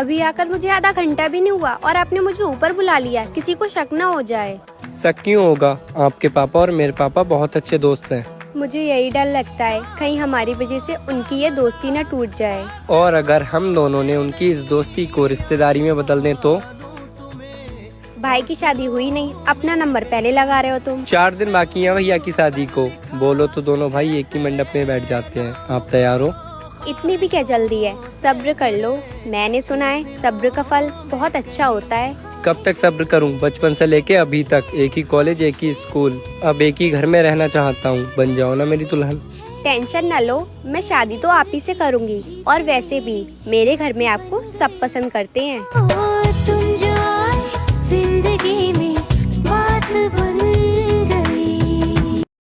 अभी आकर मुझे आधा घंटा भी नहीं हुआ और आपने मुझे ऊपर बुला लिया, किसी को शक न हो जाए। शक क्यों होगा, आपके पापा और मेरे पापा बहुत अच्छे दोस्त हैं। मुझे यही डर लगता है कहीं हमारी वजह से उनकी ये दोस्ती न टूट जाए। और अगर हम दोनों ने उनकी इस दोस्ती को रिश्तेदारी में बदल दें तो? भाई की शादी हुई नहीं, अपना नंबर पहले लगा रहे हो तुम। 4 दिन बाकी हैं भैया की शादी को, बोलो तो दोनों भाई एक ही मंडप में बैठ जाते हैं। आप तैयार हो? इतनी भी क्या जल्दी है, सब्र कर लो। मैंने सुना है सब्र का फल बहुत अच्छा होता है। कब तक सब्र करूं, बचपन से लेके अभी तक एक ही कॉलेज एक ही स्कूल, अब एक ही घर में रहना चाहता हूं। बन जाओ ना मेरी दुल्हन। टेंशन न लो, मैं शादी तो आप ही से करूंगी। और वैसे भी मेरे घर में आपको सब पसंद करते हैं। ओ तुम जो आए जिंदगी में